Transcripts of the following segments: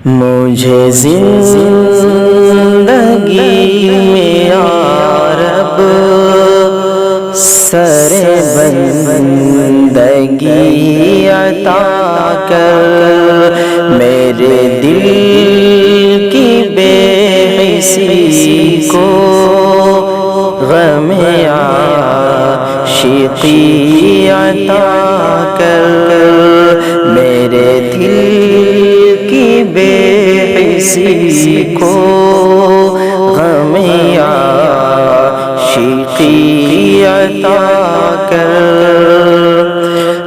مجھے زندگی میں یا رب سر بندگی عطا کر، میرے دل کی بے حسی کو غم عاشقی عطا کر، میرے دل کی بے حسی کو غم عاشقی عطا کر،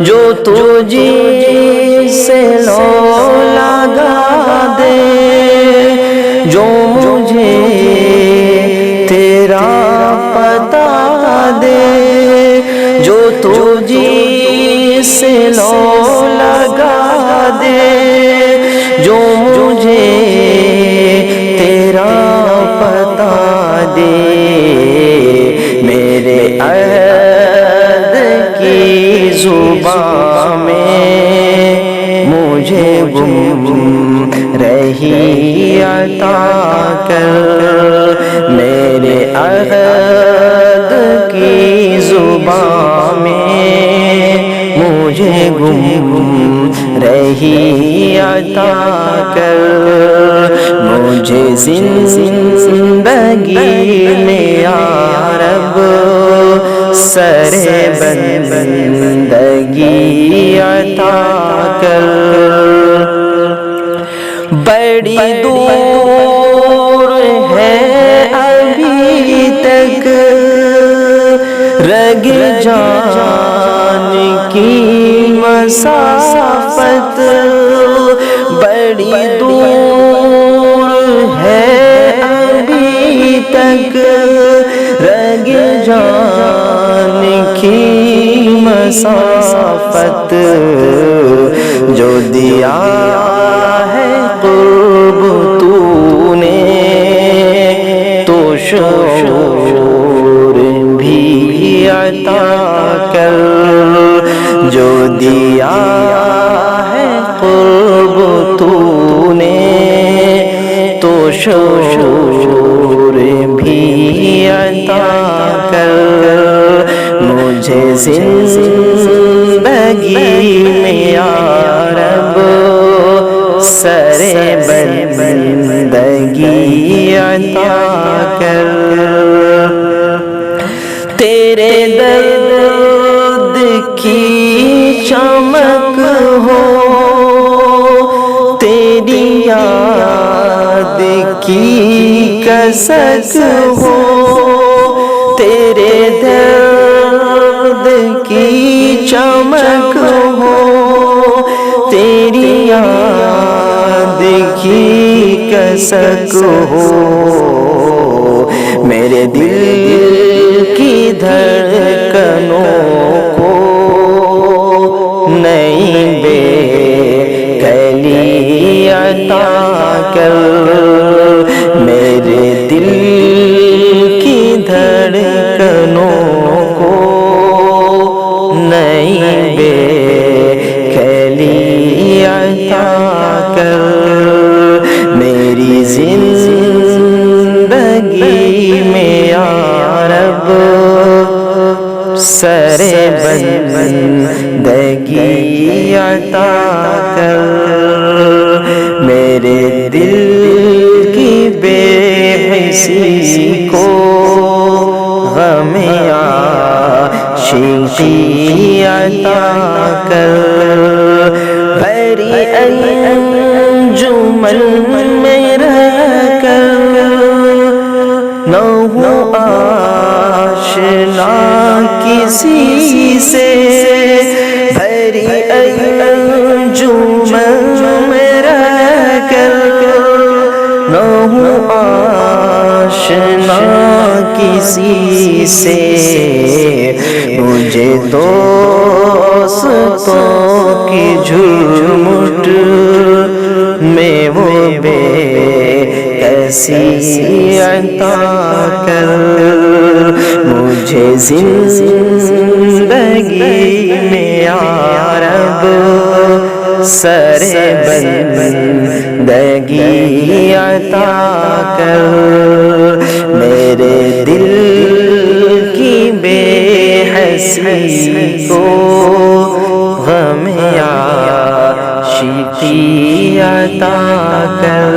جو تجھے سے لو لگا دے، جو مجھے تیرا پتا دے، جو تجھے سے لو لگا دے، جو مجھے تیرا پتا دے، میرے عہد کی زبان میں مجھے گم رہی عطا کر، میرے عہد کی زبان میں مجھے گم رہی عطا کر، مجھے زندگی میں یا رب سر بندگی عطا کر، بڑی دور ہے ابھی تک رگ جان کی مسافت، بڑی دور ہے ابھی تک رگ جان کی مسافت، جو دیا ہے قرب تو نے تو شعور بھی عطا کر، جو دیا ہے قرب تو نے تو شعور بھی عطا کر، مجھے زندگی میں یا رب سر بندگی عطا کر، تیرے درد کی چمک ہو، تیری یاد کی کسک ہو، تیرے درد کی چمک ہو، تیری یاد کی کسک ہو، میرے دل کی دھڑکنوں کو نئی بے کلی عطا کر، میرے دل کی دھڑکنوں کو نئی بے کلی عطا کر، میری زندگی میں یا رب سر بندگی عطا کر، میرے دل کی بے حسی کو غم عاشقی عطا کر، بھری انجمن میں رہ کر نہ ہوں آشنا کسی سے، بھری انجمن میں رہ کر نہ ہوں آشنا کسی سے، مجھے دوستوں کی جھرمٹ میں وہ بے کسی عطا کر، مجھے زندگی میں یا رب سر بندگی زندگی عطا کر، میرے دل کی بے حسی کو غم عاشقی عطا کر۔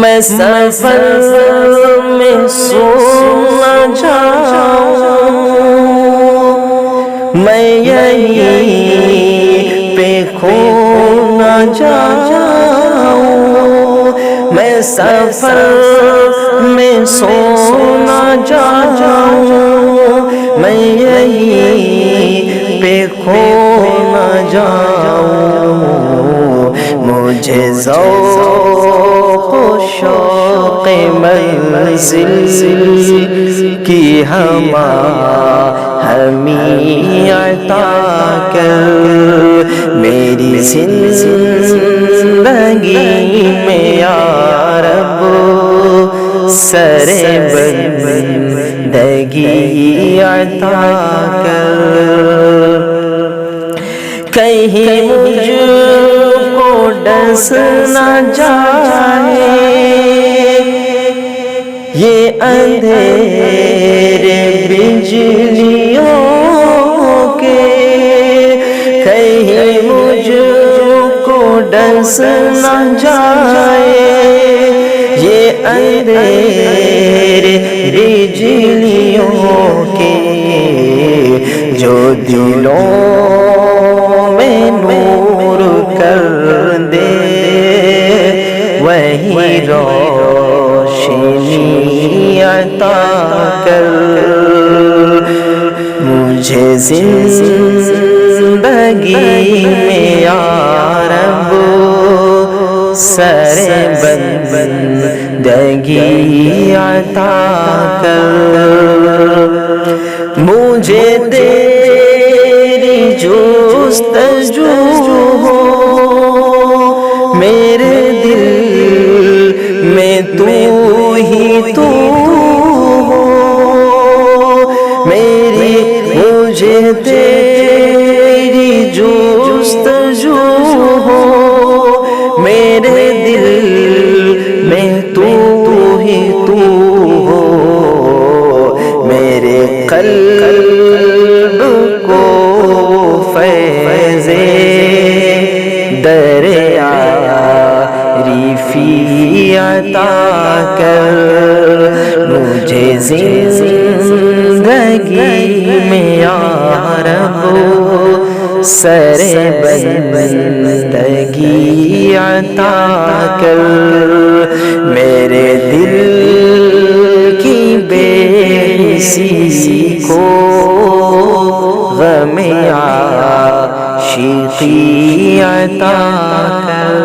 میں سفر میں سو نہ جاؤں، میں یہیں پہ کھو نہ جاؤں، میں سفر میں سو نہ جاؤں، میں یہیں پہ کھو نہ جاؤں، مجھے ذوق و شوق منزل کی ہمی عطا کر، میری زندگی میں یا رب سر بندگی عطا کر، کہیں مجھ کو ڈس نہ جائے یہ اندھیرے بجلیوں کے، کہیں مجھ کو ڈس نہ جائے یہ اندھیرے بجلیوں کے، جو دلوں میں نور کر دے وہی روشنی عطا کر، مجھے زندگی میں یا رب سر بندگی عطا کر، مجھے تیری جستجو ہو، میرے دل میں تو ہی تو ہو، میری مجھے تیری جستجو ہو، میرے دل میں تو ہی تو ہو، میرے قلب کو فیض دریافی عطا کر، مجھے زندگی میں یا رب سر بندگی عطا کر، میرے دل کی بے حسی کو غم عاشقی عطا کر۔